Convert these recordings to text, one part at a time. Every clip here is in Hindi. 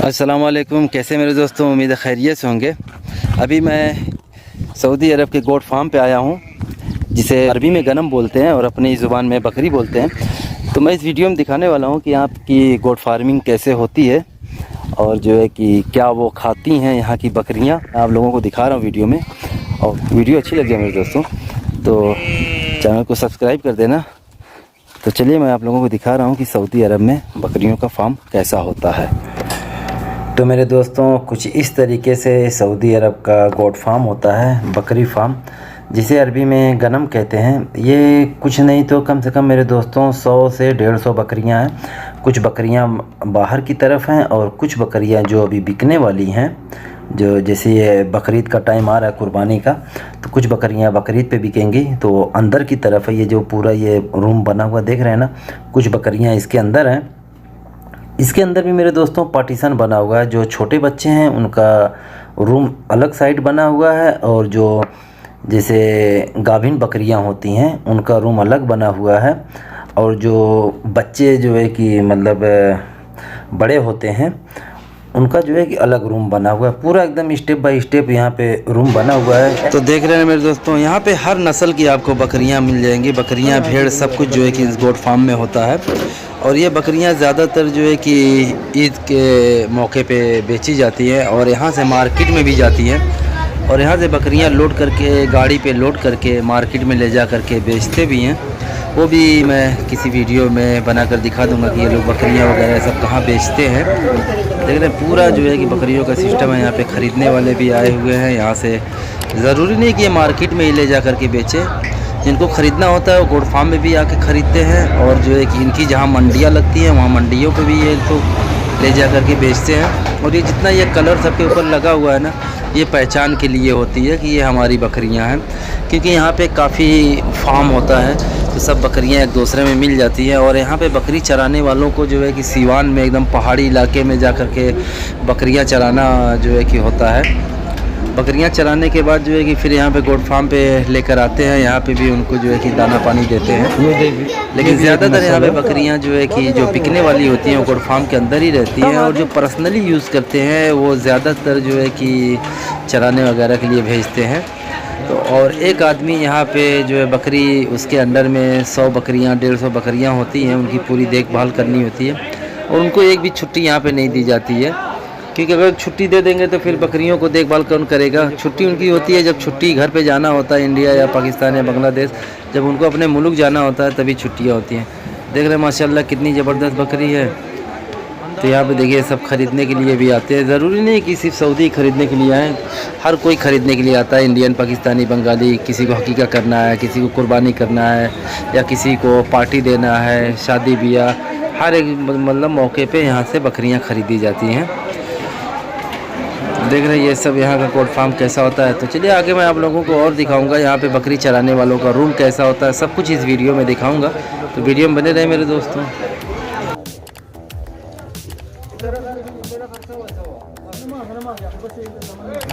अस्सलाम वालेकुम। कैसे मेरे दोस्तों, उम्मीद है खैरियत से होंगे। अभी मैं सऊदी अरब के गोट फार्म पे आया हूँ, जिसे अरबी में गनम बोलते हैं और अपनी ज़ुबान में बकरी बोलते हैं। तो मैं इस वीडियो में दिखाने वाला हूँ कि यहाँ की गोट फार्मिंग कैसे होती है और जो है कि क्या वो खाती हैं यहाँ की बकरियाँ। आप लोगों को दिखा रहा हूँ वीडियो में, और वीडियो अच्छी लग जाए मेरे दोस्तों तो चैनल को सब्सक्राइब कर देना। तो चलिए मैं आप लोगों को दिखा रहा हूँ कि सऊदी अरब में बकरियों का फार्म कैसा होता है। तो मेरे दोस्तों, कुछ इस तरीके से सऊदी अरब का गोट फार्म होता है, बकरी फार्म, जिसे अरबी में गनम कहते हैं। ये कुछ नहीं तो कम से कम मेरे दोस्तों 100 से 150 बकरियां हैं। कुछ बकरियां बाहर की तरफ हैं और कुछ बकरियां जो अभी बिकने वाली हैं, जो जैसे ये बकरीद का टाइम आ रहा है, कुर्बानी का, तो कुछ बकरियां बकरीद पे बिकेंगी। तो अंदर की तरफ है ये जो पूरा ये रूम बना हुआ देख रहे हैं ना, कुछ बकरियां इसके अंदर हैं। इसके अंदर भी मेरे दोस्तों पार्टीशन बना हुआ है। जो छोटे बच्चे हैं उनका रूम अलग साइड बना हुआ है, और जो जैसे गाभिन बकरियां होती हैं उनका रूम अलग बना हुआ है, और जो बच्चे जो है कि मतलब बड़े होते हैं उनका जो है कि अलग रूम बना हुआ है। पूरा एकदम स्टेप बाय स्टेप यहाँ पे रूम बना हुआ है। तो देख रहे हैं मेरे दोस्तों, यहाँ पे हर नस्ल की आपको बकरियाँ मिल जाएंगी। बकरियाँ, भेड़, सब कुछ जो है कि इस गोट फार्म में होता है। और ये बकरियां ज़्यादातर जो है कि ईद के मौके पे बेची जाती हैं और यहाँ से मार्केट में भी जाती हैं, और यहाँ से बकरियां लोड करके गाड़ी पे लोड करके मार्केट में ले जा करके बेचते भी हैं। वो भी मैं किसी वीडियो में बनाकर दिखा दूंगा कि ये लोग बकरियां वगैरह सब कहाँ बेचते हैं। देख रहे हैं पूरा जो है कि बकरियों का सिस्टम है। यहाँ पे ख़रीदने वाले भी आए हुए हैं। यहाँ से ज़रूरी नहीं कि ये मार्केट में ही ले जा कर के बेचें, जिनको ख़रीदना होता है वो गोट फार्म में भी आके ख़रीदते हैं, और जो है कि इनकी जहाँ मंडियाँ लगती हैं वहाँ मंडियों पे भी ये तो ले जा कर के बेचते हैं। और ये जितना ये कलर सबके ऊपर लगा हुआ है ना, ये पहचान के लिए होती है कि ये हमारी बकरियाँ हैं, क्योंकि यहाँ पे काफ़ी फार्म होता है तो सब बकरियाँ एक दूसरे में मिल जाती हैं। और यहाँ पे बकरी चराने वालों को जो है कि सीवान में एकदम पहाड़ी इलाके में जा कर के बकरियाँ चराना जो है कि होता है। बकरियां चराने के बाद जो है कि फिर यहाँ पे गोट फार्म पे लेकर आते हैं। यहाँ पे भी उनको जो है कि दाना पानी देते हैं। लेकिन ज़्यादातर यहाँ पे बकरियां जो है कि जो बिकने वाली होती हैं वो गोट फार्म के अंदर ही रहती हैं, और जो पर्सनली यूज़ करते हैं वो ज़्यादातर जो है कि चराने वगैरह के लिए भेजते हैं। तो और एक आदमी यहाँ पे जो है बकरी, उसके अंडर में 100 बकरियाँ 150 बकरियाँ होती हैं, उनकी पूरी देखभाल करनी होती है, और उनको एक भी छुट्टी यहाँ पे नहीं दी जाती है, क्योंकि अगर छुट्टी दे देंगे तो फिर बकरियों को देखभाल कौन करेगा। छुट्टी उनकी होती है जब छुट्टी घर पे जाना होता है, इंडिया या पाकिस्तान या बांग्लादेश, जब उनको अपने मुल्क जाना होता है तभी छुट्टियाँ होती हैं। देख रहे हैं माशाल्लाह कितनी ज़बरदस्त बकरी है। तो यहाँ पे देखिए सब ख़रीदने के लिए भी आते हैं। ज़रूरी नहीं कि सिर्फ सऊदी ख़रीदने के लिए आएँ, हर कोई ख़रीदने के लिए आता है। इंडियन, पाकिस्तानी, बंगाली, किसी को हकीका करना है, किसी को कुर्बानी करना है, या किसी को पार्टी देना है, शादी ब्याह, हर एक मतलब मौके पर यहाँ से बकरियाँ ख़रीदी जाती हैं। देख रहे हैं ये सब यहाँ का गोट फार्म कैसा होता है। तो चलिए आगे मैं आप लोगों को और दिखाऊंगा यहाँ पे बकरी चराने वालों का रूम कैसा होता है, सब कुछ इस वीडियो में दिखाऊंगा। तो वीडियो में बने रहे मेरे दोस्तों।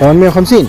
850.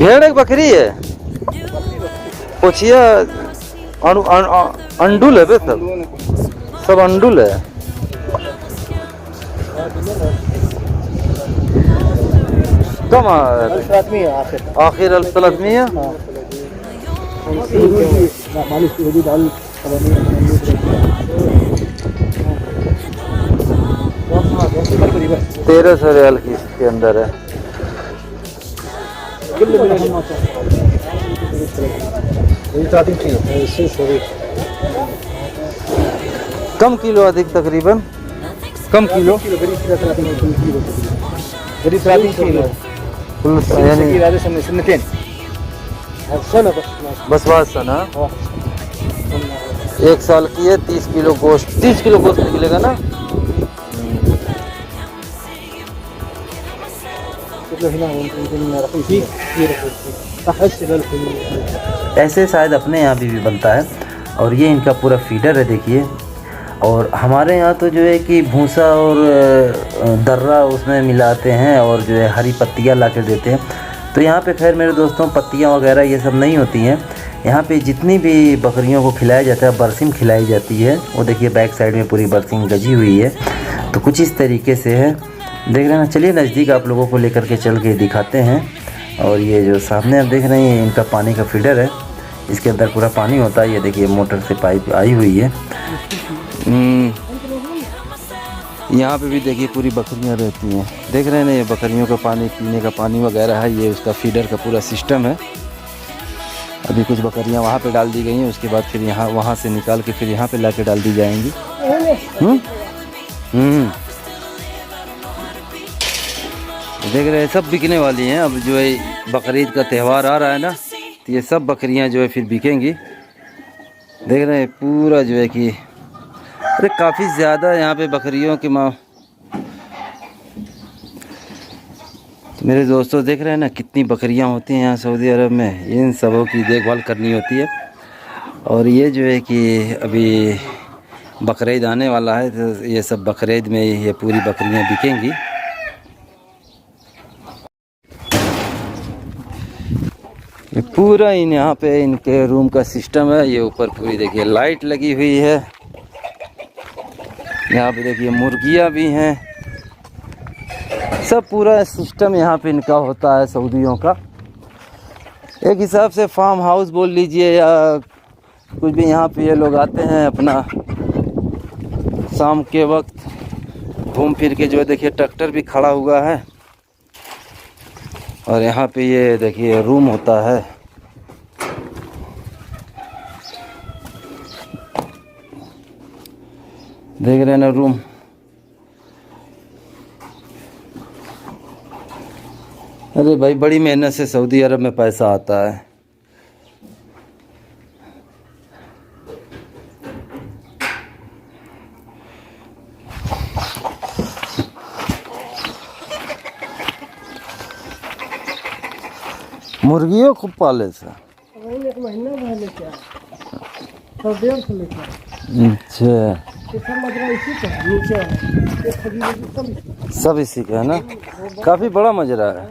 भेड़ एक बकरी है, पूछिए अंडुल है बे, सब अंडुल है। कम आखिर अल-300 1300 रियाल की इसके अंदर है। कम किलो अधिक तकरीबन, कम किलो यानी बस सना 1 साल की है। 30 किलो गोश्त, 30 किलो गोश्त निकलेगा ना। ऐसे शायद अपने यहाँ भी बनता है। और ये इनका पूरा फीडर है देखिए। और हमारे यहाँ तो जो है कि भूसा और दर्रा उसमें मिलाते हैं और जो है हरी पत्तियाँ ला कर देते हैं। तो यहाँ पे खैर मेरे दोस्तों पत्तियाँ वगैरह ये सब नहीं होती हैं। यहाँ पे जितनी भी बकरियों को खिलाया जाता है बरसिम खिलाई जाती है। वो देखिए बैक साइड में पूरी बरसिम गजी हुई है। तो कुछ इस तरीके से है, देख रहे हैं ना। चलिए नज़दीक आप लोगों को लेकर के चल के दिखाते हैं। और ये जो सामने आप देख रहे हैं इनका पानी का फीडर है, इसके अंदर पूरा पानी होता है। ये देखिए मोटर से पाइप आई हुई है। यहाँ पे भी देखिए पूरी बकरियाँ रहती हैं, देख रहे हैं ना। ये बकरियों का पानी पीने का पानी वगैरह है, ये उसका फीडर का पूरा सिस्टम है। अभी कुछ बकरियाँ वहाँ पे डाल दी गई हैं, उसके बाद फिर यहाँ वहाँ से निकाल के फिर यहाँ पे ला के डाल दी जाएंगी। देख रहे हैं सब बिकने वाली हैं। अब जो है बकरीद का त्यौहार आ रहा है ना, तो ये सब बकरियां जो है फिर बिकेंगी। देख रहे हैं पूरा जो है कि अरे काफ़ी ज़्यादा यहाँ पे बकरियों की तो मेरे दोस्तों देख रहे हैं ना कितनी बकरियां होती हैं यहाँ सऊदी अरब में। इन सबों की देखभाल करनी होती है। और ये जो है कि अभी बकरीद आने वाला है, तो ये सब बकरीद में ये पूरी बकरियां बिकेंगी। ये पूरा इन यहाँ पे इनके रूम का सिस्टम है। ये ऊपर पूरी देखिए लाइट लगी हुई है। यहाँ पे देखिए मुर्गियाँ भी हैं। सब पूरा सिस्टम यहाँ पे इनका होता है सऊदियों का। एक हिसाब से फार्म हाउस बोल लीजिए या कुछ भी। यहाँ पे ये लोग आते हैं अपना शाम के वक्त घूम फिर के। जो है देखिए ट्रैक्टर भी खड़ा हुआ है। और यहाँ पे ये देखिए रूम होता है। देख रहे हैं ना रूम। अरे भाई बड़ी मेहनत से सऊदी अरब में पैसा आता है। मुर्गियों खूब पाले से एक महीना भर लेके आए, 150 लेके आए। अच्छा इसी का नीचे सब सब इसी का है ना। काफ़ी बड़ा मजरा है।